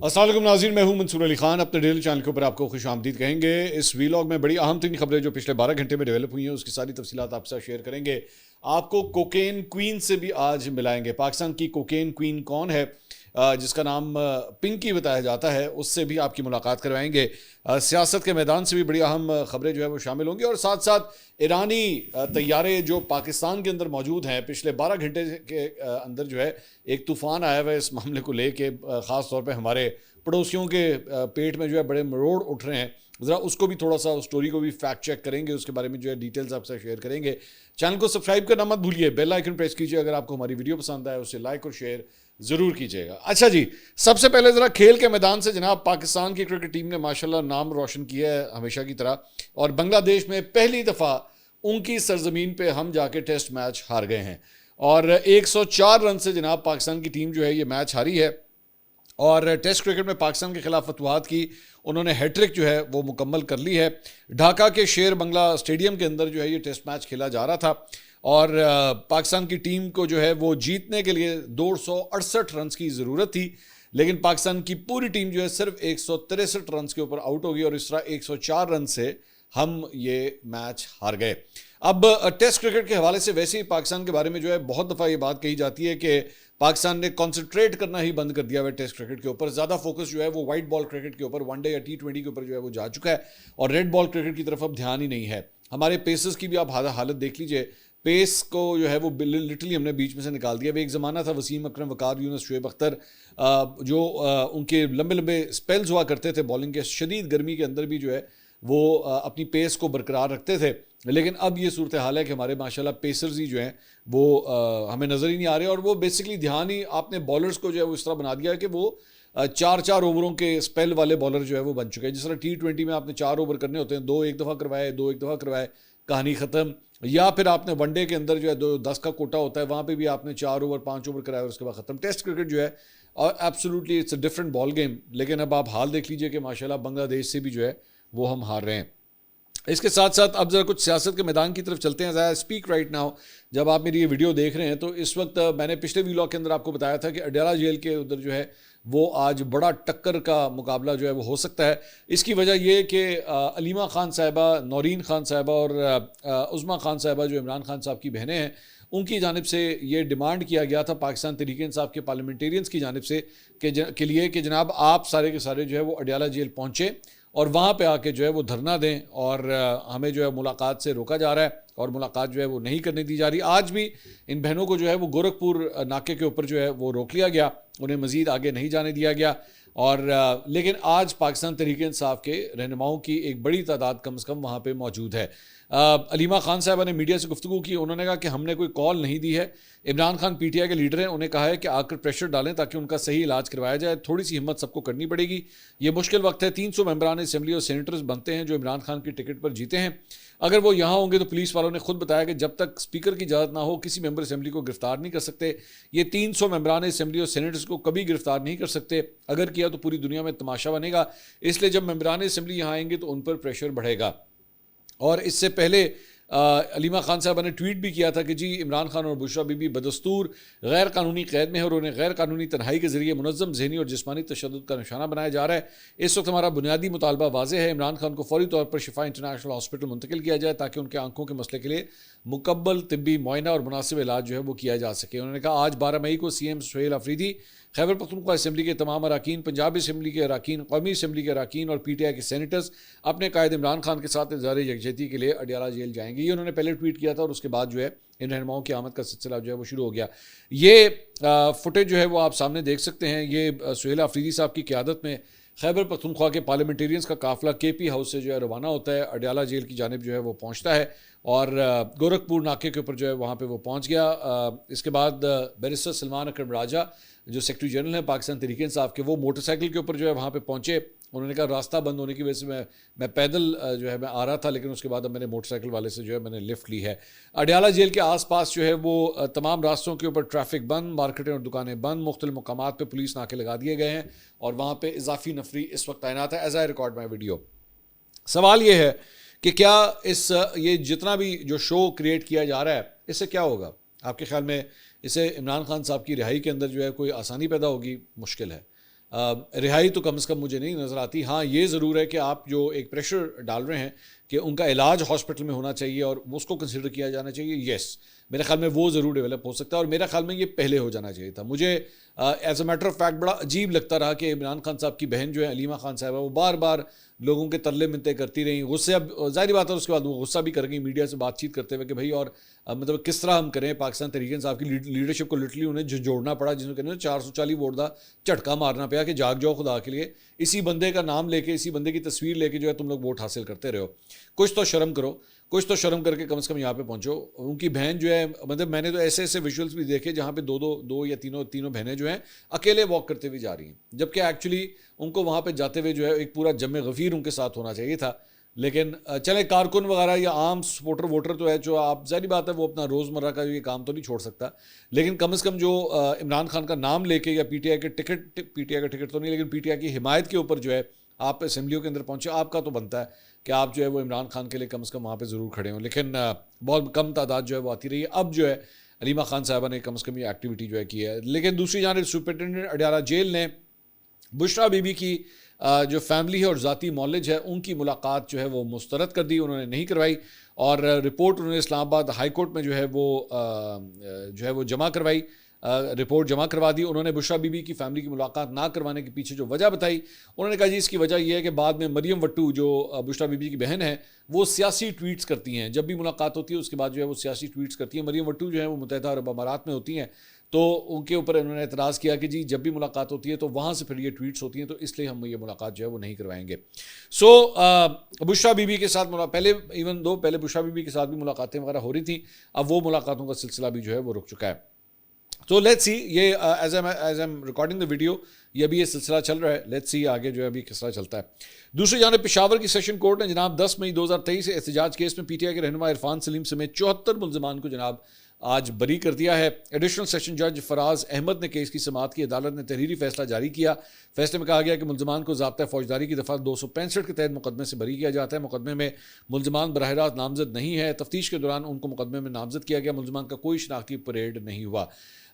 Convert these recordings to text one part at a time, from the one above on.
السلام علیکم ناظرین، میں ہوں منصور علی خان. اپنے ڈیلی چینل کے اوپر آپ کو خوش آمدید کہیں گے. اس ویلاگ میں بڑی اہم ترین خبریں جو پچھلے 12 گھنٹے میں ڈیولپ ہوئی ہیں اس کی ساری تفصیلات آپ کے ساتھ شیئر کریں گے. آپ کو کوکین کوئین سے بھی آج ملائیں گے. پاکستان کی کوکین کوئین کون ہے جس کا نام پنکی بتایا جاتا ہے، اس سے بھی آپ کی ملاقات کروائیں گے. سیاست کے میدان سے بھی بڑی اہم خبریں جو ہے وہ شامل ہوں گی، اور ساتھ ساتھ ایرانی طیارے جو پاکستان کے اندر موجود ہیں پچھلے 12 گھنٹے کے اندر جو ہے ایک طوفان آیا ہوا ہے اس معاملے کو لے کے. خاص طور پہ ہمارے پڑوسیوں کے پیٹ میں جو ہے بڑے مروڑ اٹھ رہے ہیں. ذرا اس کو بھی تھوڑا سا اسٹوری کو بھی فیکٹ چیک کریں گے، اس کے بارے میں جو ہے ڈیٹیلز آپ سے شیئر کریں گے. چینل کو سبسکرائب کرنا مت بھولیے، بیل آئیکن پریس کیجیے. اگر آپ کو ہماری ویڈیو پسند آئے اسے لائک اور شیئر ضرور کیجیے گا. اچھا جی، سب سے پہلے ذرا کھیل کے میدان سے جناب پاکستان کی کرکٹ ٹیم نے ماشاءاللہ نام روشن کیا ہے ہمیشہ کی طرح، اور بنگلہ دیش میں پہلی دفعہ ان کی سرزمین پہ ہم جا کے ٹیسٹ میچ ہار گئے ہیں، اور 104 رن سے جناب پاکستان کی ٹیم جو ہے یہ میچ ہاری ہے. اور ٹیسٹ کرکٹ میں پاکستان کے خلاف فتوحات کی انہوں نے ہیٹرک جو ہے وہ مکمل کر لی ہے. ڈھاکہ کے شیر بنگلہ اسٹیڈیم کے اندر جو ہے یہ ٹیسٹ میچ کھیلا جا رہا تھا، اور پاکستان کی ٹیم کو جو ہے وہ جیتنے کے لیے 268 رنز کی ضرورت تھی، لیکن پاکستان کی پوری ٹیم جو ہے صرف 163 رنز کے اوپر آؤٹ ہو گئی، اور اس طرح 104 رن سے ہم یہ میچ ہار گئے. اب ٹیسٹ کرکٹ کے حوالے سے ویسے ہی پاکستان کے بارے میں جو ہے بہت دفعہ یہ بات کہی جاتی ہے کہ پاکستان نے کنسنٹریٹ کرنا ہی بند کر دیا ہوا ہے ٹیسٹ کرکٹ کے اوپر. زیادہ فوکس جو ہے وہ وائٹ بال کرکٹ کے اوپر، ون ڈے یا T20 کے اوپر جو ہے وہ جا چکا ہے، اور ریڈ بال کرکٹ کی طرف اب دھیان ہی نہیں ہے. ہمارے پیسز کی بھی آپ حالت دیکھ لیجئے. پیس کو جو ہے وہ لٹرلی ہم نے بیچ میں سے نکال دیا. ایک زمانہ تھا وسیم اکرم، وقار یونس، شعیب اختر، جو ان کے لمبے لمبے سپیلز ہوا کرتے تھے بالنگ کے، شدید گرمی کے اندر بھی جو ہے وہ اپنی پیس کو برقرار رکھتے تھے. لیکن اب یہ صورتحال ہے کہ ہمارے ماشاءاللہ پیسرز ہی جو ہیں وہ ہمیں نظر ہی نہیں آ رہے، اور وہ بیسکلی دھیان ہی آپ نے بالرز کو جو ہے وہ اس طرح بنا دیا ہے کہ وہ 4 اووروں کے سپیل والے بالر جو ہے وہ بن چکے ہیں. جس طرح T20 میں آپ نے 4 اوور کرنے ہوتے ہیں، 2 ایک دفعہ کروائے، 2 ایک دفعہ کروائے، کہانی ختم. یا پھر آپ نے ون ڈے کے اندر جو ہے 10 کا کوٹا ہوتا ہے، وہاں پہ بھی آپ نے 4 اوور 5 اوور کرائے اور اس کے بعد ختم. ٹیسٹ کرکٹ جو ہے absolutely it's a different ball game. لیکن اب آپ حال دیکھ لیجئے کہ ماشاءاللہ بنگلہ دیش سے بھی جو ہے وہ ہم ہار رہے ہیں. اس کے ساتھ ساتھ اب ذرا کچھ سیاست کے میدان کی طرف چلتے ہیں. ذرا اسپیک رائٹ ناؤ. جب آپ میری یہ ویڈیو دیکھ رہے ہیں تو اس وقت میں نے پچھلے ویلاگ کے اندر آپ کو بتایا تھا کہ اڈیالہ جیل کے ادھر جو ہے وہ آج بڑا ٹکر کا مقابلہ جو ہے وہ ہو سکتا ہے. اس کی وجہ یہ کہ علیمہ خان صاحبہ، نورین خان صاحبہ اور عظمیٰ خان صاحبہ جو عمران خان صاحب کی بہنیں ہیں، ان کی جانب سے یہ ڈیمانڈ کیا گیا تھا پاکستان تحریک انصاف کے پارلیمنٹیرینز کی جانب سے کے لیے کہ جناب آپ سارے کے سارے جو ہے وہ اڈیالہ جیل پہنچے اور وہاں پہ آ کے جو ہے وہ دھرنا دیں، اور ہمیں جو ہے ملاقات سے روکا جا رہا ہے اور ملاقات جو ہے وہ نہیں کرنے دی جا رہی. آج بھی ان بہنوں کو جو ہے وہ گورکھپور ناکے کے اوپر جو ہے وہ روک لیا گیا، انہیں مزید آگے نہیں جانے دیا گیا. اور لیکن آج پاکستان تحریک انصاف کے رہنماؤں کی ایک بڑی تعداد کم از کم وہاں پہ موجود ہے. علیمہ خان صاحبہ نے میڈیا سے گفتگو کی. انہوں نے کہا کہ ہم نے کوئی کال نہیں دی ہے. عمران خان PTI کے لیڈر ہیں، انہیں کہا ہے کہ آ کر پریشر ڈالیں تاکہ ان کا صحیح علاج کروایا جائے. تھوڑی سی ہمت سب کو کرنی پڑے گی. یہ مشکل وقت ہے. 300 ممبران اسمبلی اور سینیٹرز بنتے ہیں جو عمران خان کی ٹکٹ پر جیتے ہیں. اگر وہ یہاں ہوں گے تو پولیس والوں نے خود بتایا کہ جب تک اسپیکر کی اجازت نہ ہو کسی ممبر اسمبلی کو گرفتار نہیں کر سکتے. یہ 300 ممبران اسمبلی اور سینیٹرز کو کبھی گرفتار نہیں کر سکتے. اگر کیا تو پوری دنیا میں تماشا بنے گا. اس لیے جب ممبران اسمبلی یہاں آئیں گے تو ان پر پریشر بڑھے گا. اور اس سے پہلے علیمہ خان صاحبہ نے ٹویٹ بھی کیا تھا کہ جی عمران خان اور بشریٰ بی بی بدستور غیر قانونی قید میں ہے اور انہیں غیر قانونی تنہائی کے ذریعے منظم ذہنی اور جسمانی تشدد کا نشانہ بنایا جا رہا ہے. اس وقت ہمارا بنیادی مطالبہ واضح ہے، عمران خان کو فوری طور پر شفا انٹرنیشنل ہاسپٹل منتقل کیا جائے تاکہ ان کے آنکھوں کے مسئلے کے لیے مکمل طبی معائنہ اور مناسب علاج جو ہے وہ کیا جا سکے. انہوں نے کہا آج 12 مئی کو CM سہیل آفریدی، خیبر پختونخوا اسمبلی کے تمام اراکین، پنجاب اسمبلی کے اراکین، قومی اسمبلی کے اراکین اور PTI کے سینیٹرز اپنے قائد عمران خان کے ساتھ اظہار یکجہتی کے لیے اڈیالہ جیل جائیں گے. یہ انہوں نے پہلے ٹویٹ کیا تھا اور اس کے بعد جو ہے ان رہنماؤں کی آمد کا سلسلہ جو ہے وہ شروع ہو گیا. یہ فوٹیج جو ہے وہ آپ سامنے دیکھ سکتے ہیں. یہ سہیل آفریدی صاحب کی قیادت میں خیبر پختونخوا کے پارلیمنٹیرینز کا قافلہ KP ہاؤس سے جو ہے روانہ ہوتا ہے، اڈیالہ جیل کی جانب جو ہے وہ پہنچتا ہے، اور گورکھپور ناکے کے اوپر جو ہے وہاں پہ وہ پہنچ گیا. اس کے بعد بیرسٹر سلمان اکرم راجہ جو سیکرٹری جنرل ہیں پاکستان تحریک انصاف کے، وہ موٹر سائیکل کے اوپر جو ہے وہاں پہ پہنچے. انہوں نے کہا راستہ بند ہونے کی وجہ سے میں پیدل جو ہے میں آ رہا تھا، لیکن اس کے بعد اب میں نے موٹر سائیکل والے سے جو ہے میں نے لفٹ لی ہے. اڈیالہ جیل کے آس پاس جو ہے وہ تمام راستوں کے اوپر ٹریفک بند، مارکیٹیں اور دکانیں بند، مختلف مقامات پہ پولیس ناکے لگا دیے گئے ہیں اور وہاں پہ اضافی نفری اس وقت تعینات ہے. As I record my video. سوال یہ ہے کہ کیا یہ جتنا بھی جو شو کریٹ کیا جا رہا ہے اس سے کیا ہوگا؟ آپ کے خیال میں اس سے عمران خان صاحب کی رہائی کے اندر جو ہے کوئی آسانی پیدا ہوگی؟ مشکل ہے. رہائی تو کم از کم مجھے نہیں نظر آتی. ہاں یہ ضرور ہے کہ آپ جو ایک پریشر ڈال رہے ہیں کہ ان کا علاج ہاسپٹل میں ہونا چاہیے اور اس کو کنسیڈر کیا جانا چاہیے, یس میرے خیال میں وہ ضرور ڈیولپ ہو سکتا ہے, اور میرے خیال میں یہ پہلے ہو جانا چاہیے تھا. مجھے as a matter of fact بڑا عجیب لگتا رہا کہ عمران خان صاحب کی بہن جو ہے علیمہ خان صاحبہ, وہ بار بار لوگوں کے ترلے منتیں کرتی رہیں. غصے, اب ظاہری بات ہے اس کے بعد وہ غصہ بھی کر گئی میڈیا سے بات چیت کرتے ہوئے کہ بھائی اور مطلب کس طرح ہم کریں. پاکستان تحریک انصاف کی لیڈرشپ کو لٹرلی انہیں جوڑنا پڑا, جس میں کہتے ہیں 440 ووٹ دا جھٹکا مارنا پڑا کہ جاگ جاؤ خدا کے لیے, اسی بندے کا نام لے کے, اسی بندے کی تصویر لے کے جو ہے تم لوگ ووٹ حاصل کرتے رہے ہو. کچھ تو شرم کرو, کچھ تو شرم کر کے کم از کم یہاں پہ پہنچو. ان کی بہن جو ہے, مطلب میں نے تو ایسے ایسے ویژولس بھی دیکھے جہاں پہ دو یا تینوں بہنیں جو ہیں اکیلے واک کرتے ہوئے جا رہی ہیں, جبکہ ایکچولی ان کو وہاں پہ جاتے ہوئے جو ہے ایک پورا جمع غفیر ان کے ساتھ ہونا چاہیے تھا. لیکن چلے کارکن وغیرہ یا عام سپورٹر ووٹر تو ہے جو, آپ ظاہری بات ہے وہ اپنا روزمرہ کا یہ کام تو نہیں چھوڑ سکتا, لیکن کم از کم جو عمران خان کا نام لے کے یا پی ٹی آئی کا ٹکٹ تو نہیں, لیکن پی ٹی آئی کی حمایت کے اوپر جو ہے آپ اسمبلیوں کے اندر پہنچے, آپ کا تو بنتا ہے کہ آپ جو ہے وہ عمران خان کے لیے کم از کم وہاں پہ ضرور کھڑے ہوں. لیکن بہت کم تعداد جو ہے وہ آتی رہی ہے. اب جو ہے علیمہ خان صاحبہ نے کم از کم یہ ایکٹیویٹی جو ہے کی ہے. لیکن دوسری جانب سپرنٹینڈنٹ اڈیالہ جیل نے بشرا بی بی کی جو فیملی ہے اور ذاتی مولج ہے ان کی ملاقات جو ہے وہ مسترد کر دی, انہوں نے نہیں کروائی, اور رپورٹ انہوں نے اسلام آباد ہائی کورٹ میں جو ہے وہ جمع کروائی, رپورٹ جمع کروا دی. انہوں نے بشرا بی بی کی فیملی کی ملاقات نہ کروانے کے پیچھے جو وجہ بتائی, انہوں نے کہا جی اس کی وجہ یہ ہے کہ بعد میں مریم وٹو جو بشرا بی بی کی بہن ہے وہ سیاسی ٹویٹس کرتی ہیں, جب بھی ملاقات ہوتی ہے اس کے بعد جو ہے وہ سیاسی ٹویٹس کرتی ہیں. مریم وٹو جو ہے وہ متحدہ عرب امارات میں ہوتی ہیں, تو ان کے اوپر انہوں نے اعتراض کیا کہ جی جب بھی ملاقات ہوتی ہے تو وہاں سے پھر یہ ٹویٹس ہوتی ہیں, تو اس لیے ہم یہ ملاقات جو ہے وہ نہیں کروائیں گے. سو بشرا بی بی کے ساتھ پہلے بشرا بی بی کے ساتھ بھی ملاقاتیں وغیرہ ہو رہی تھیں, اب وہ ملاقاتوں کا سلسلہ بھی جو ہے وہ رک چکا ہے. تو لیٹس سی, یہ as I'm recording the video یہ ابھی یہ سلسلہ چل رہا ہے, لیٹس سی آگے جو ہے ابھی کس طرح چلتا ہے. دوسری جانب پشاور کی سیشن کورٹ نے جناب 10 مئی 2023 سے احتجاج کیس میں پی ٹی آئی کے رہنما عرفان سلیم سمیت 74 ملزمان کو جناب آج بری کر دیا ہے. ایڈیشنل سیشن جج فراز احمد نے کیس کی سماعت کی. عدالت نے تحریری فیصلہ جاری کیا. فیصلے میں کہا گیا کہ ملزمان کو ضابطہ فوجداری کی دفعہ 265 کے تحت مقدمے سے بری کیا جاتا ہے. مقدمے میں ملزمان براہ راست نامزد نہیں ہے. تفتیش کے دوران ان کو مقدمے میں نامزد کیا گیا. ملزمان کا کوئی شناختی پریڈ نہیں ہوا.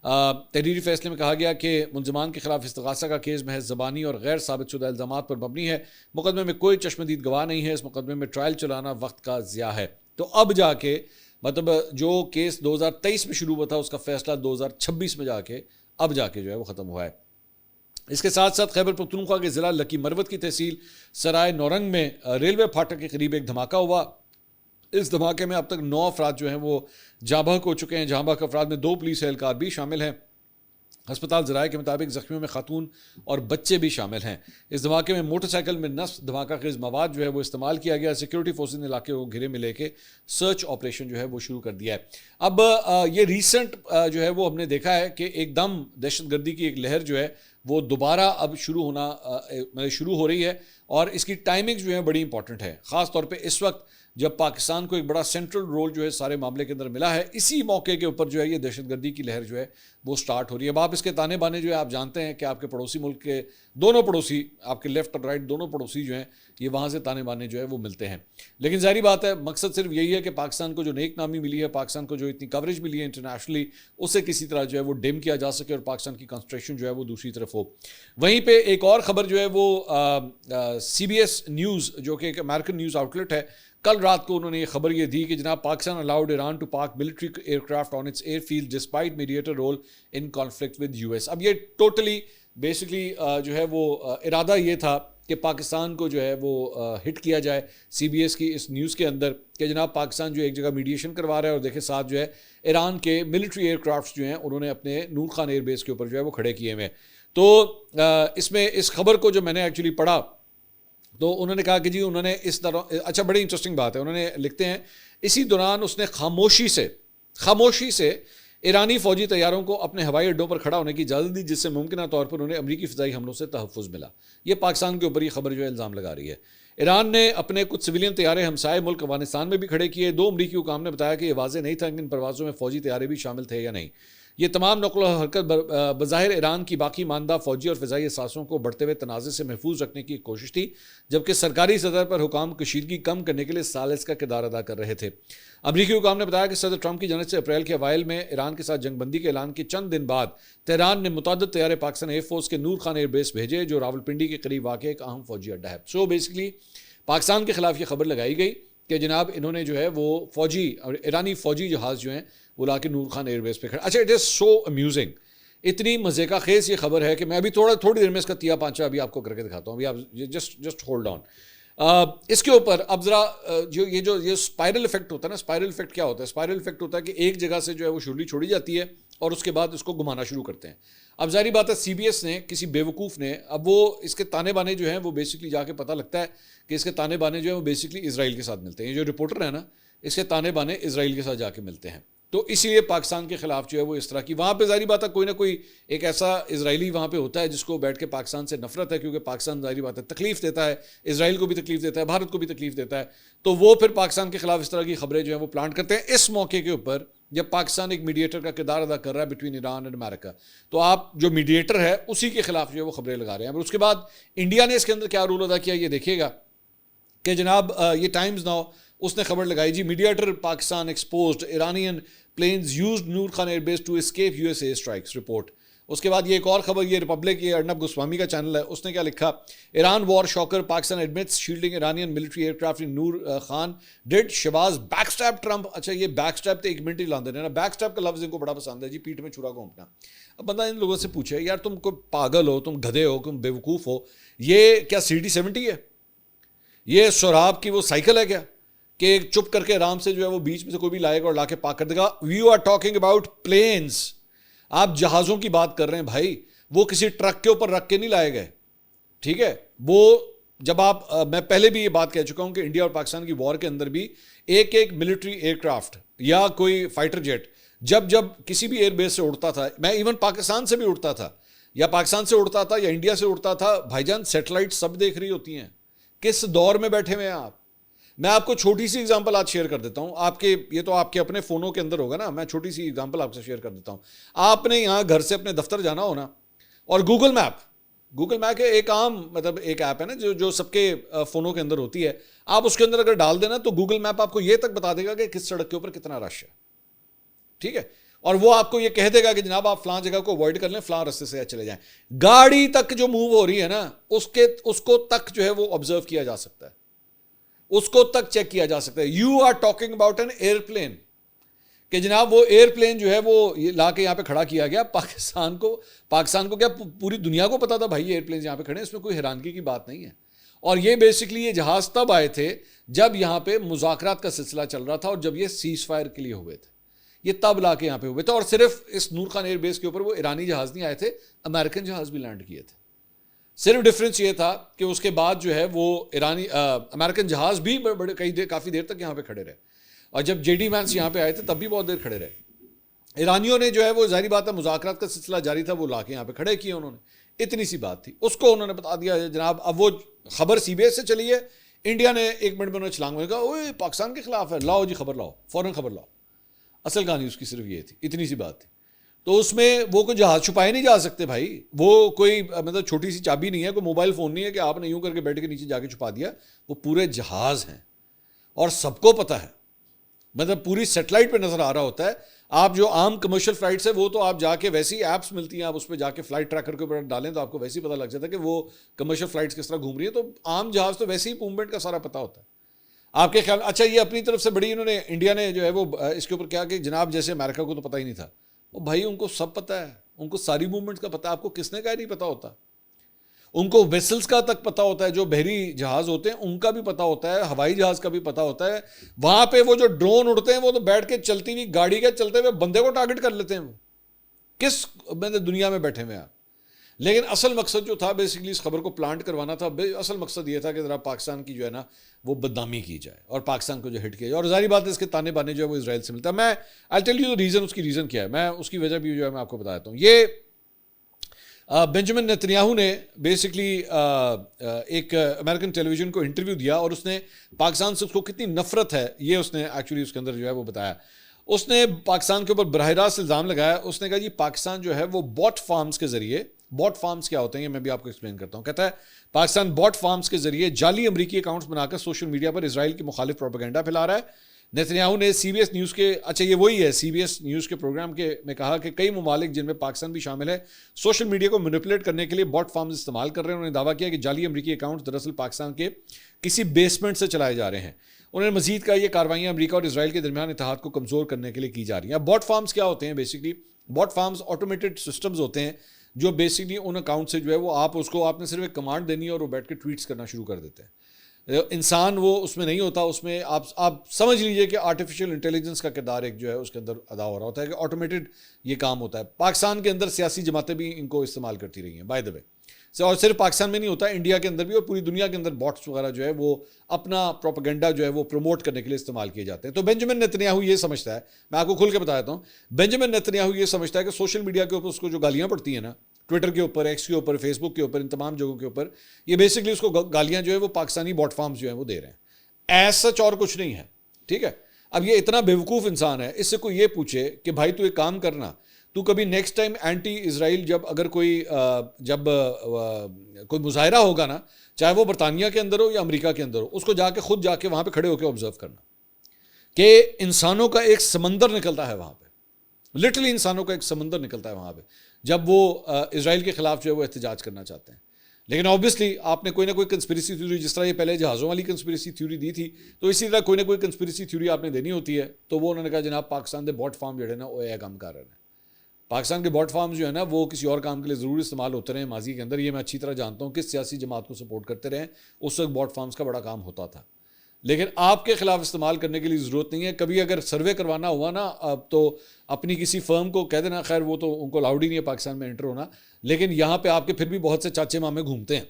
تحریری فیصلے میں کہا گیا کہ ملزمان کے خلاف استغاثہ کا کیس محض زبانی اور غیر ثابت شدہ الزامات پر مبنی ہے. مقدمے میں کوئی چشمدید گواہ نہیں ہے. اس مقدمے میں ٹرائل چلانا وقت کا ضیاع ہے. تو اب جا کے مطلب جو کیس 2023 میں شروع ہوا تھا اس کا فیصلہ 2026 میں اب جا کے جو ہے وہ ختم ہوا ہے. اس کے ساتھ ساتھ خیبر پختونخوا کے ضلع لکی مروت کی تحصیل سرائے نورنگ میں ریلوے پھاٹک کے قریب ایک دھماکہ ہوا. اس دھماکے میں اب تک 9 افراد جو ہیں وہ جاں بحق ہو چکے ہیں. جاں بحق افراد میں 2 پولیس اہلکار بھی شامل ہیں. ہسپتال ذرائع کے مطابق زخمیوں میں خاتون اور بچے بھی شامل ہیں. اس دھماکے میں موٹر سائیکل میں نصب دھماکہ خیز مواد جو ہے وہ استعمال کیا گیا. سیکورٹی فورسز نے علاقے کو گھیرے میں لے کے سرچ آپریشن جو ہے وہ شروع کر دیا ہے. اب یہ ریسنٹ جو ہے وہ ہم نے دیکھا ہے کہ ایک دم دہشت گردی کی ایک لہر جو ہے وہ دوبارہ اب شروع ہو رہی ہے, اور اس کی ٹائمنگ جو ہے بڑی امپورٹنٹ ہے, خاص طور پہ اس وقت جب پاکستان کو ایک بڑا سینٹرل رول جو ہے سارے معاملے کے اندر ملا ہے. اسی موقع کے اوپر جو ہے یہ دہشت گردی کی لہر جو ہے وہ سٹارٹ ہو رہی ہے. اب آپ اس کے تانے بانے جو ہے آپ جانتے ہیں کہ آپ کے پڑوسی ملک کے دونوں پڑوسی, آپ کے لیفٹ اور رائٹ دونوں پڑوسی جو ہیں یہ وہاں سے تانے بانے جو ہے وہ ملتے ہیں. لیکن ظاہری بات ہے مقصد صرف یہی ہے کہ پاکستان کو جو نیک نامی ملی ہے, پاکستان کو جو اتنی کوریج ملی ہے انٹرنیشنلی, اسے کسی طرح جو ہے وہ ڈیم کیا جا سکے اور پاکستان کی کنسنٹریشن جو ہے وہ دوسری طرف ہو. وہیں پہ ایک اور خبر جو ہے وہ سی بی ایس نیوز جو کہ ایک امریکن نیوز آؤٹ لیٹ ہے, کل رات کو انہوں نے یہ خبر یہ دی کہ جناب Pakistan allowed Iran to park military year craft on its airfield despite mediator role in conflict with U S. اب یہ ٹوٹلی بیسکلی جو ہے وہ ارادہ یہ تھا کہ پاکستان کو جو ہے وہ ہٹ کیا جائے سی بی ایس کی اس نیوز کے اندر کہ جناب پاکستان جو ایک جگہ میڈیشن کروا رہا ہے اور دیکھیں ساتھ جو ہے ایران کے ملٹری ایئر کرافٹس جو ہیں انہوں نے اپنے نور خان ایئر بیس کے اوپر جو ہے وہ کھڑے کیے ہوئے. تو اس میں اس خبر کو جو میں نے ایکچولی پڑھا تو انہوں نے کہا کہ جی انہوں نے اس طرح, اچھا بڑی انٹرسٹنگ بات ہے, انہوں نے لکھتے ہیں اسی دوران اس نے خاموشی سے ایرانی فوجی طیاروں کو اپنے ہوائی اڈوں پر کھڑا ہونے کی اجازت دی, جس سے ممکنہ طور پر انہیں امریکی فضائی حملوں سے تحفظ ملا. یہ پاکستان کے اوپر یہ خبر جو ہے الزام لگا رہی ہے. ایران نے اپنے کچھ سویلین طیارے ہمسائے ملک افغانستان میں بھی کھڑے کیے. 2 امریکی حکام نے بتایا کہ یہ واضح نہیں تھا کہ ان پروازوں میں فوجی طیارے بھی شامل تھے یا نہیں. یہ تمام نقل و حرکت بظاہر ایران کی باقی ماندہ فوجی اور فضائی اثاثوں کو بڑھتے ہوئے تنازع سے محفوظ رکھنے کی کوشش تھی، جبکہ سرکاری سطح پر حکام کشیدگی کم کرنے کے لیے ثالث کا کردار ادا کر رہے تھے۔ امریکی حکام نے بتایا کہ صدر ٹرمپ کی جانب سے اپریل کے اوائل میں ایران کے ساتھ جنگ بندی کے اعلان کے چند دن بعد تہران نے متعدد طیارے پاکستان ایئر فورس کے نور خان ایئر بیس بھیجے، جو راولپنڈی کے قریب واقع ایک اہم فوجی اڈہ ہے۔ سو بیسکلی پاکستان کے خلاف یہ خبر لگائی گئی کہ جناب انہوں نے جو ہے وہ فوجی اور ایرانی فوجی جہاز جو ہیں وہ لا کے نور خان ایئر بیس پہ کھڑے۔ اچھا، اٹ از سو امیوزنگ، اتنی مزے کا خیز یہ خبر ہے کہ میں ابھی تھوڑی دیر میں اس کا تیا پانچا ابھی آپ کو کر کے دکھاتا ہوں۔ ابھی آپ جسٹ ہولڈ آن۔ اس کے اوپر اب ذرا جو اسپائرل افیکٹ ہوتا ہے نا، اسپائرل افیکٹ کیا ہوتا ہے؟ اسپائرل افیکٹ ہوتا ہے کہ ایک جگہ سے جو ہے وہ شرلی چھوڑی جاتی ہے اور اس کے بعد اس کو گھمانا شروع کرتے ہیں۔ اب ظاہری بات ہے سی بی ایس نے، کسی بیوقوف نے، اب وہ اس کے تانے بانے جو ہیں وہ بیسکلی جا کے پتہ لگتا ہے کہ اس کے تانے بانے جو ہیں وہ بیسکلی اسرائیل کے ساتھ ملتے ہیں۔ یہ جو رپورٹر ہے نا، اس کے تانے بانے اسرائیل کے ساتھ جا کے ملتے ہیں، تو اسی لیے پاکستان کے خلاف جو ہے وہ اس طرح کی وہاں پہ ظاہری بات ہے کوئی نہ کوئی ایک ایسا اسرائیلی وہاں پہ ہوتا ہے جس کو بیٹھ کے پاکستان سے نفرت ہے، کیونکہ پاکستان ظاہری بات ہے تکلیف دیتا ہے، اسرائیل کو بھی تکلیف دیتا ہے، بھارت کو بھی تکلیف دیتا ہے، تو وہ پھر پاکستان کے خلاف اس طرح کی خبریں جو ہیں وہ پلانٹ کرتے ہیں۔ اس موقع کے اوپر جب پاکستان ایک میڈیٹر کا کردار ادا کر رہا ہے بٹوین ایران اینڈ امریکہ، تو آپ جو میڈیٹر ہے اسی کے خلاف جو ہے وہ خبریں لگا رہے ہیں۔ اور اس کے بعد انڈیا نے اس کے اندر کیا رول ادا کیا یہ دیکھیے گا کہ جناب یہ ٹائمز ناؤ اس نے خبر لگائی جی، mediator Pakistan exposed Iranian planes used Nur Khan air base to escape U S A strikes report. اس کے بعد یہ ایک اور خبر، یہ ریپبلک، یہ ارنب گوسوامی کا چینل ہے، اس نے کیا لکھا؟ Iran war shocker, Pakistan admits shielding Iranian military year کرافٹ in Nur Khan did Shehbaz back step Trump. اچھا، یہ بیک اسٹیپ تو ایک منٹ ہی لاندے نا، بیک اسٹیپ کا لفظ ان کو بڑا پسند ہے جی، پیٹ میں چھرا گھونپنا۔ اب بندہ ان لوگوں سے پوچھے یار تم کو پاگل ہو، تم گدھے ہو، تم بیوقوف ہو، یہ کیا CD-70 ہے؟ یہ سوراب کی وہ سائیکل ہے کیا کہ چپ کر کے آرام سے جو ہے وہ بیچ میں سے کوئی بھی لائے گا اور لا کے پارک کر دے گا؟ You are talking about planes, آپ جہازوں کی بات کر رہے ہیں بھائی، وہ کسی ٹرک کے اوپر رکھ کے نہیں لائے گئے، ٹھیک ہے؟ وہ جب آپ میں پہلے بھی یہ بات کہہ چکا ہوں کہ انڈیا اور پاکستان کی وار کے اندر بھی ایک ملٹری ایئر کرافٹ یا کوئی فائٹر جیٹ جب کسی بھی ایئر بیس سے اڑتا تھا، میں ایون پاکستان سے بھی اڑتا تھا یا پاکستان سے اڑتا تھا یا انڈیا سے اڑتا تھا، بھائی جان سیٹلائٹ سب دیکھ رہی ہوتی ہیں۔ کس دور میں بیٹھے ہوئے ہیں آپ؟ میں آپ کو چھوٹی سی اگزامپل آج شیئر کر دیتا ہوں، آپ کے یہ تو آپ کے اپنے فونوں کے اندر ہوگا نا، میں چھوٹی سی اگزامپل آپ سے شیئر کر دیتا ہوں۔ آپ نے یہاں گھر سے اپنے دفتر جانا ہو نا، اور گوگل میپ ایک عام مطلب ایک ایپ ہے نا جو سب کے فونوں کے اندر ہوتی ہے، آپ اس کے اندر اگر ڈال دینا تو گوگل میپ آپ کو یہ تک بتا دے گا کہ کس سڑک کے اوپر کتنا رش ہے، ٹھیک ہے؟ اور وہ آپ کو یہ کہہ دے گا کہ جناب آپ فلاں جگہ کو اوائڈ کر لیں، فلاں رستے سے چلے جائیں۔ گاڑی تک جو موو ہو رہی ہے نا، اس کو تک جو ہے وہ آبزرو کیا جا سکتا ہے، اس کو تک چیک کیا جا سکتا ہے۔ You are talking about an airplane, کہ جناب وہ ایئر پلین جو ہے وہ لا کے یہاں پہ کھڑا کیا گیا۔ پاکستان کو کیا پوری دنیا کو پتا تھا بھائی یہ ایئر پلین یہاں پہ کھڑے ہیں، اس میں کوئی حیرانگی کی بات نہیں ہے۔ اور یہ بیسکلی یہ جہاز تب آئے تھے جب یہاں پہ مذاکرات کا سلسلہ چل رہا تھا اور جب یہ سیز فائر کے لیے ہوئے تھے، یہ تب لا کے یہاں پہ ہوئے تھے۔ اور صرف اس نور خان ایئر بیس کے اوپر وہ ایرانی جہاز نہیں آئے تھے، امریکن جہاز بھی لینڈ کیے تھے۔ صرف ڈفرینس یہ تھا کہ اس کے بعد جو ہے وہ امریکن جہاز بھی کافی دیر تک یہاں پہ کھڑے رہے، اور جب JD Vance یہاں پہ آئے تھے تب بھی بہت دیر کھڑے رہے۔ ایرانیوں نے جو ہے وہ ظاہری بات ہے مذاکرات کا سلسلہ جاری تھا، وہ لا کے یہاں پہ کھڑے کیے انہوں نے، اتنی سی بات تھی، اس کو انہوں نے بتا دیا جناب۔ اب وہ خبر CBS سے چلی ہے، انڈیا نے ایک منٹ میں انہوں نے چھلانگ میں کہا اوے پاکستان کے خلاف ہے، لاؤ جی خبر لاؤ، فوراً خبر لاؤ۔ اصل کہانی اس کی صرف یہ تھی، اتنی سی بات تھی۔ تو اس میں وہ کوئی جہاز چھپائے نہیں جا سکتے بھائی، وہ کوئی مطلب چھوٹی سی چابی نہیں ہے، کوئی موبائل فون نہیں ہے کہ آپ نے یوں کر کے بیٹھ کے نیچے جا کے چھپا دیا، وہ پورے جہاز ہیں اور سب کو پتہ ہے، مطلب پوری سیٹلائٹ پہ نظر آ رہا ہوتا ہے۔ آپ جو عام کمرشل فلائٹس ہے وہ تو آپ جا کے ویسی ایپس ملتی ہیں، آپ اس پہ جا کے فلائٹ ٹریکر کے اوپر ڈالیں تو آپ کو ویسے ہی پتہ لگ جاتا ہے کہ وہ کمرشل فلائٹس کس طرح گھوم رہی ہے۔ تو عام جہاز تو ویسے ہی موومنٹ کا سارا پتہ ہوتا ہے آپ کے خیال۔ اچھا، یہ اپنی طرف سے بڑی انہوں نے انڈیا نے جو ہے وہ اس کے اوپر کیا کہ جناب جیسے امریکہ کو تو پتہ ہی نہیں تھا، وہ بھائی ان کو سب پتہ ہے، ان کو ساری موومنٹس کا پتہ ہے۔ آپ کو کس نے کہا نہیں پتہ ہوتا؟ ان کو ویسلز کا تک پتہ ہوتا ہے، جو بحری جہاز ہوتے ہیں ان کا بھی پتہ ہوتا ہے، ہوائی جہاز کا بھی پتہ ہوتا ہے۔ وہاں پہ وہ جو ڈرون اڑتے ہیں وہ تو بیٹھ کے چلتی ہوئی گاڑی کے چلتے ہوئے بندے کو ٹارگٹ کر لیتے ہیں، وہ کس دنیا میں بیٹھے ہوئے ہیں۔ لیکن اصل مقصد جو تھا بیسکلی اس خبر کو پلانٹ کروانا تھا، اصل مقصد یہ تھا کہ ذرا پاکستان کی جو ہے نا وہ بدنامی کی جائے اور پاکستان کو جو ہٹ کیا جائے۔ اور ظاہری بات ہے اس کے تانے بانے جو ہے وہ اسرائیل سے ملتا ہے۔ میں آئی ٹیل یو ریزن، اس کی ریزن کیا ہے، میں اس کی وجہ بھی جو ہے میں آپ کو بتا دیتا ہوں۔ یہ بنجمن نیتنیاہو نے بیسکلی ایک امریکن ٹیلی ویژن کو انٹرویو دیا اور اس نے پاکستان سے اس کو کتنی نفرت ہے یہ اس نے ایکچولی اس کے اندر جو ہے وہ بتایا۔ اس نے پاکستان کے اوپر براہ راست الزام لگایا. اس نے کہا جی پاکستان جو ہے وہ باٹ فارمز کے ذریعے, باٹ فارمز کیا ہوتے ہیں یہ میں بھی آپ کو ایکسپلین کرتا ہوں. کہتا ہے پاکستان باٹ فارمز کے ذریعے جعلی امریکی اکاؤنٹس بنا کر سوشل میڈیا پر اسرائیل کی مخالف پروپیگنڈا پھیلا رہا ہے. نیتنیاہو نے سی بی ایس نیوز کے, اچھا یہ وہی ہے, سی بی ایس نیوز کے پروگرام کے میں کہا کہ کئی ممالک جن میں پاکستان بھی شامل ہے سوشل میڈیا کو مینیپولیٹ کرنے کے لیے باٹ فارمز استعمال کر رہے ہیں. انہوں نے دعویٰ کیا کہ جعلی امریکی اکاؤنٹس دراصل پاکستان کے کسی بیسمنٹ سے چلائے جا رہے ہیں. انہوں نے مزید کہا یہ کارروائیاں امریکہ اور اسرائیل کے درمیان اتحاد کو کمزور کرنے کے لیے کی جا رہی ہیں. اب باٹ فارمز کیا ہوتے ہیں بیسکلی؟ باٹ فارمز آٹومیٹڈ سسٹمز ہوتے ہیں جو بیسکلی ان اکاؤنٹ سے جو ہے وہ آپ نے صرف ایک کمانڈ دینی ہے اور وہ بیٹھ کے ٹویٹس کرنا شروع کر دیتے ہیں. انسان وہ اس میں نہیں ہوتا, اس میں آپ سمجھ لیجئے کہ آرٹیفیشیل انٹیلیجنس کا کردار ایک جو ہے اس کے اندر ادا ہو رہا ہوتا ہے کہ آٹومیٹڈ یہ کام ہوتا ہے. پاکستان کے اندر سیاسی جماعتیں بھی ان کو استعمال کرتی رہی ہیں بائی دا وے, اور صرف پاکستان میں نہیں ہوتا, انڈیا کے اندر بھی اور پوری دنیا کے اندر باٹس وغیرہ جو ہے وہ اپنا پروپیگنڈا جو ہے وہ پروموٹ کرنے کے لیے استعمال کیے جاتے ہیں. تو بینجامن نیتنیاہو یہ سمجھتا ہے, میں آپ کو کھل کے بتاتا ہوں, بینجامن نیتنیاہو یہ سمجھتا ہے کہ سوشل میڈیا کے اوپر اس کو جو گالیاں پڑتی ہیں نا, ٹویٹر کے اوپر, ایکس کے اوپر, فیس بک کے اوپر, ان تمام جگہوں کے اوپر, یہ بیسکلی اس کو گالیاں جو ہے وہ پاکستانی باٹ فارمز جو ہیں وہ دے رہے ہیں. ایز سچ اور کچھ نہیں ہے, ٹھیک ہے. اب یہ اتنا بیوقوف انسان ہے, اس سے کوئی یہ پوچھے کہ بھائی تو ایک کام کرنا, تو کبھی نیکسٹ ٹائم اینٹی اسرائیل جب کوئی مظاہرہ ہوگا نا, چاہے وہ برطانیہ کے اندر ہو یا امریکہ کے اندر ہو, اس کو خود جا کے وہاں پہ کھڑے ہو کے آبزرو کرنا کہ انسانوں کا ایک سمندر نکلتا ہے وہاں پہ, لٹرلی انسانوں کا ایک سمندر نکلتا ہے وہاں پہ جب وہ اسرائیل کے خلاف جو ہے وہ احتجاج کرنا چاہتے ہیں. لیکن آبویسلی آپ نے کوئی نہ کوئی کنسپریسی تھیوری, جس طرح یہ پہلے جہازوں والی کنسپریسی تھیوری دی تھی, تو اسی طرح کوئی نہ کوئی کنسپریسی تھیوری آپ نے دینی ہوتی ہے. تو وہ انہوں نے کہا جناب پاکستان کے باٹ فارم جو ہے نا وہ یہ کام کر رہے ہیں. پاکستان کے باٹ فارم جو ہے نا وہ کسی اور کام کے لیے ضرور استعمال ہوتے رہے ماضی کے اندر, یہ میں اچھی طرح جانتا ہوں کس سیاسی جماعت کو سپورٹ کرتے رہے, اس وقت باٹ فارمز کا بڑا کام ہوتا تھا. لیکن آپ کے خلاف استعمال کرنے کے لیے ضرورت نہیں ہے. کبھی اگر سروے کروانا ہوا نا تو اپنی کسی فرم کو کہہ دینا, خیر وہ تو ان کو الاؤڈ ہی نہیں ہے پاکستان میں انٹر ہونا, لیکن یہاں پہ آپ کے پھر بھی بہت سے چاچے مامے گھومتے ہیں,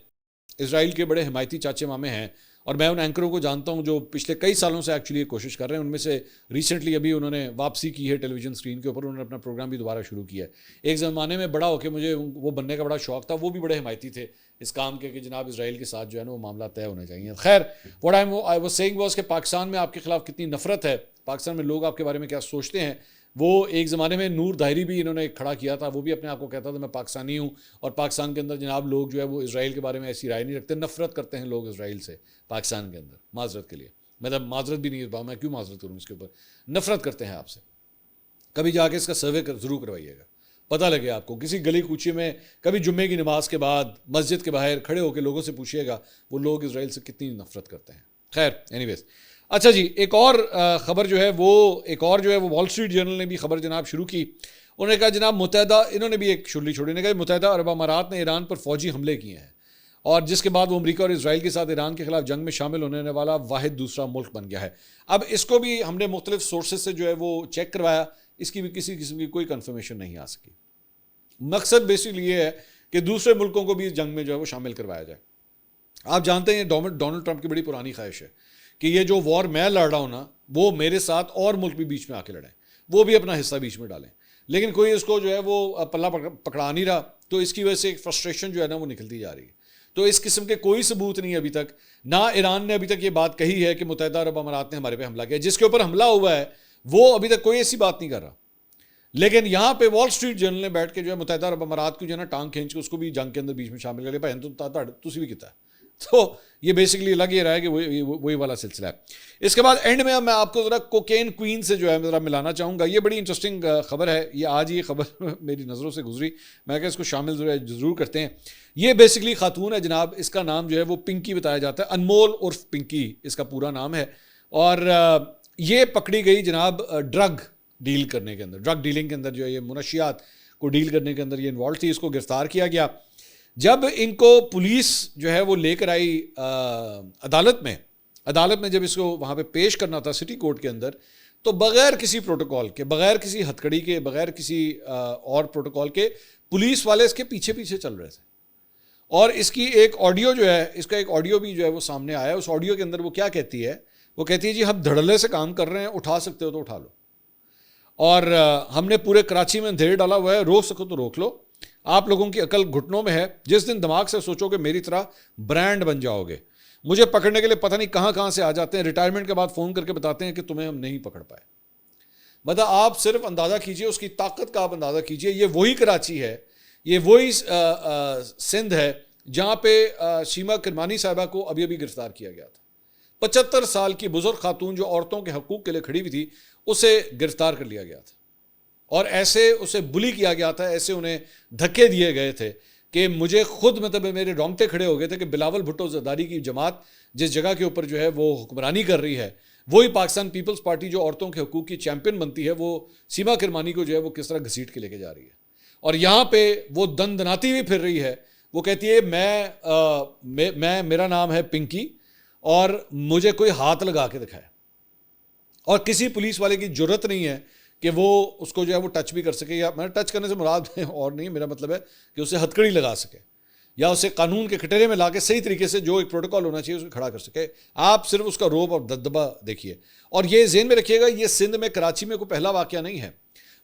اسرائیل کے بڑے حمایتی چاچے مامے ہیں, اور میں ان اینکروں کو جانتا ہوں جو پچھلے کئی سالوں سے ایکچولی یہ کوشش کر رہے ہیں. ان میں سے ریسنٹلی ابھی انہوں نے واپسی کی ہے ٹیلی ویژن اسکرین کے اوپر, انہوں نے اپنا پروگرام بھی دوبارہ شروئی کیا ہے. ایک زمانے میں بڑا ہو کے مجھے وہ بننے کا بڑا شوق تھا, وہ بھی بڑے حمایتی تھے اس کام کے کہ جناب اسرائیل کے ساتھ جو ہے نا وہ معاملہ طے ہونے چاہیے. خیر what I was saying was کہ پاکستان میں آپ کے خلاف کتنی نفرت ہے, پاکستان میں لوگ آپ کے بارے میں کیا سوچتے ہیں. وہ ایک زمانے میں نور داہری بھی انہوں نے کھڑا کیا تھا, وہ بھی اپنے آپ کو کہتا تھا میں پاکستانی ہوں, اور پاکستان کے اندر جناب لوگ جو ہے وہ اسرائیل کے بارے میں ایسی رائے نہیں رکھتے, نفرت کرتے ہیں لوگ اسرائیل سے پاکستان کے اندر. معذرت کے لیے مطلب معذرت بھی نہیں ہے, میں کیوں معذرت کروں اس کے اوپر, نفرت کرتے ہیں آپ سے. کبھی جا کے اس کا سروے ضرور کروائیے گا, پتہ لگے آپ کو. کسی گلی کوچے میں کبھی جمعے کی نماز کے بعد مسجد کے باہر کھڑے ہو کے لوگوں سے پوچھیے گا وہ لوگ اسرائیل سے کتنی نفرت کرتے ہیں. خیر اینی ویز, اچھا جی ایک اور خبر جو ہے وہ وال اسٹریٹ جرنل نے بھی خبر جناب شروع کی. انہوں نے کہا جناب متحدہ, انہوں نے بھی ایک شرلی چھوڑی, نے کہا متحدہ عرب امارات نے ایران پر فوجی حملے کیے ہیں, اور جس کے بعد وہ امریکہ اور اسرائیل کے ساتھ ایران کے خلاف جنگ میں شامل ہونے والا واحد دوسرا ملک بن گیا ہے. اب اس کو بھی ہم نے مختلف سورسز سے جو ہے وہ چیک کروایا, اس کی بھی کسی قسم کی کوئی کنفرمیشن نہیں آ سکی. مقصد بیسکلی یہ ہے کہ دوسرے ملکوں کو بھی اس جنگ میں جو ہے وہ شامل کروایا جائے. آپ جانتے ہیں ڈونلڈ ٹرمپ کی بڑی پرانی خواہش ہے کہ یہ جو وار میں لڑ رہا ہوں نا وہ میرے ساتھ اور ملک بھی بیچ میں آ کے لڑیں, وہ بھی اپنا حصہ بیچ میں ڈالیں, لیکن کوئی اس کو جو ہے وہ پلہ پکڑا نہیں رہا. تو اس کی وجہ سے ایک فرسٹریشن جو ہے نا وہ نکلتی جا رہی ہے. تو اس قسم کے کوئی ثبوت نہیں ابھی تک, نہ ایران نے ابھی تک یہ بات کہی ہے کہ متحدہ عرب امارات نے ہمارے پہ حملہ کیا. جس کے اوپر حملہ ہوا ہے وہ ابھی تک کوئی ایسی بات نہیں کر رہا, لیکن یہاں پہ وال اسٹریٹ جرنل نے بیٹھ کے جو ہے متحدہ عرب امارات کو جو ہے نا ٹانگ کھینچ کے اس کو بھی جنگ کے اندر بیچ میں شامل کر لیا. بھائی تسی بھی کیتا ہے. تو یہ بیسکلی لگ یہ رہا ہے کہ وہی والا سلسلہ ہے. اس کے بعد اینڈ میں میں آپ کو ذرا کوکین کوئین سے جو ہے ذرا ملانا چاہوں گا. یہ بڑی انٹرسٹنگ خبر ہے, یہ آج یہ خبر میری نظروں سے گزری, میں کہ اس کو شامل ضرور کرتے ہیں. یہ بیسکلی خاتون ہے جناب, اس کا نام جو ہے وہ پنکی بتایا جاتا ہے, انمول عرف پنکی اس کا پورا نام ہے. اور یہ پکڑی گئی جناب ڈرگ ڈیل کرنے کے اندر, ڈرگ ڈیلنگ کے اندر جو ہے یہ منشیات کو ڈیل کرنے کے اندر یہ انوالو تھی. اس کو گرفتار کیا گیا. جب ان کو پولیس جو ہے وہ لے کر آئی عدالت میں جب اس کو وہاں پہ پیش کرنا تھا سٹی کورٹ کے اندر, تو بغیر کسی پروٹوکول کے, بغیر کسی ہتھکڑی کے, بغیر کسی اور پروٹوکول کے پولیس والے اس کے پیچھے چل رہے تھے. اور اس کی ایک آڈیو جو ہے, اس کا ایک آڈیو بھی جو ہے وہ سامنے آیا. اس آڈیو کے اندر وہ کیا کہتی ہے, وہ کہتی ہے جی ہم دھڑلے سے کام کر رہے ہیں, اٹھا سکتے ہو تو اٹھا لو, اور ہم نے پورے کراچی میں اندھیر ڈالا ہوا ہے, روک سکو تو روک لو. آپ لوگوں کی عقل گھٹنوں میں ہے, جس دن دماغ سے سوچو کہ میری طرح برانڈ بن جاؤ گے. مجھے پکڑنے کے لیے پتہ نہیں کہاں سے آ جاتے ہیں, ریٹائرمنٹ کے بعد فون کر کے بتاتے ہیں کہ تمہیں ہم نہیں پکڑ پائے. مطلب آپ صرف اندازہ کیجئے اس کی طاقت کا، آپ اندازہ کیجئے یہ وہی کراچی ہے، یہ وہی سندھ ہے جہاں پہ شیما کرمانی صاحبہ کو ابھی ابھی گرفتار کیا گیا تھا۔ 75 سال کی بزرگ خاتون جو عورتوں کے حقوق کے لیے کھڑی ہوئی تھی، اسے گرفتار کر لیا گیا تھا اور ایسے اسے بلی کیا گیا تھا، ایسے انہیں دھکے دیے گئے تھے کہ مجھے خود مطلب میرے رونگٹے کھڑے ہو گئے تھے کہ بلاول بھٹو زرداری کی جماعت جس جگہ کے اوپر جو ہے وہ حکمرانی کر رہی ہے، وہی پاکستان پیپلز پارٹی جو عورتوں کے حقوق کی چیمپئن بنتی ہے، وہ سیما کرمانی کو جو ہے وہ کس طرح گھسیٹ کے لے کے جا رہی ہے۔ اور یہاں پہ وہ دن دناتی ہوئی پھر رہی ہے، وہ کہتی ہے میرا نام ہے پنکی اور مجھے کوئی ہاتھ لگا کے دکھائے، اور کسی پولیس والے کی جرت نہیں ہے کہ وہ اس کو جو ہے وہ ٹچ بھی کر سکے، یا میں ٹچ کرنے سے مراد اور نہیں، میرا مطلب ہے کہ اسے ہتھکڑی لگا سکے یا اسے قانون کے کٹہرے میں لا کے صحیح طریقے سے جو ایک پروٹوکول ہونا چاہیے اسے کھڑا کر سکے۔ آپ صرف اس کا روب اور دبدبہ دیکھیے، اور یہ ذہن میں رکھیے گا یہ سندھ میں کراچی میں کوئی پہلا واقعہ نہیں ہے،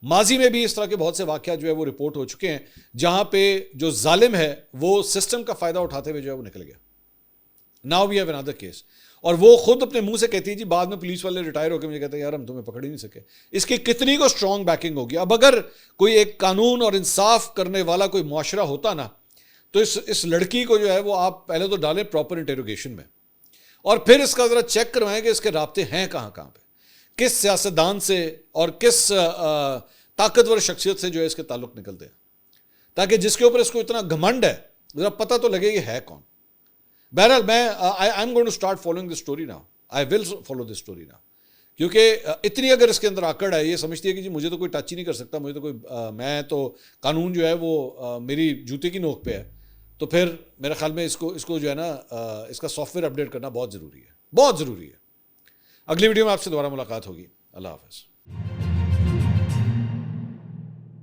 ماضی میں بھی اس طرح کے بہت سے واقعات جو ہے وہ رپورٹ ہو چکے ہیں جہاں پہ جو ظالم ہے وہ سسٹم کا فائدہ اٹھاتے ہوئے جو ہے وہ نکل گیا۔ Now we have another case, اور وہ خود اپنے منہ سے کہتی ہے جی بعد میں پولیس والے ریٹائر ہو کے مجھے کہتے ہیں یار ہم تمہیں پکڑ ہی نہیں سکے۔ اس کی کتنی کو سٹرونگ بیکنگ ہوگی۔ اب اگر کوئی ایک قانون اور انصاف کرنے والا کوئی معاشرہ ہوتا نا، تو اس لڑکی کو جو ہے وہ آپ پہلے تو ڈالیں پراپر انٹیروگیشن میں، اور پھر اس کا ذرا چیک کروائیں کہ اس کے رابطے ہیں کہاں کہاں پہ، کس سیاستدان سے اور کس طاقتور شخصیت سے جو ہے اس کے تعلق نکلتے ہیں، تاکہ جس کے اوپر اس کو اتنا گھمنڈ ہے ذرا پتہ تو لگے یہ ہے کون۔ بہرحال میں I am going to start following this story now, I will follow this story now, کیونکہ اتنی اگر اس کے اندر آکڑ ہے، یہ سمجھتی ہے کہ جی مجھے تو کوئی ٹچ ہی نہیں کر سکتا، مجھے تو کوئی میں تو قانون جو ہے وہ میری جوتے کی نوک پہ ہے، تو پھر میرے خیال میں اس کو جو ہے نا اس کا سافٹ ویئر اپڈیٹ کرنا بہت ضروری ہے، بہت ضروری ہے۔ اگلی ویڈیو میں آپ سے دوبارہ ملاقات ہوگی۔ اللہ حافظ۔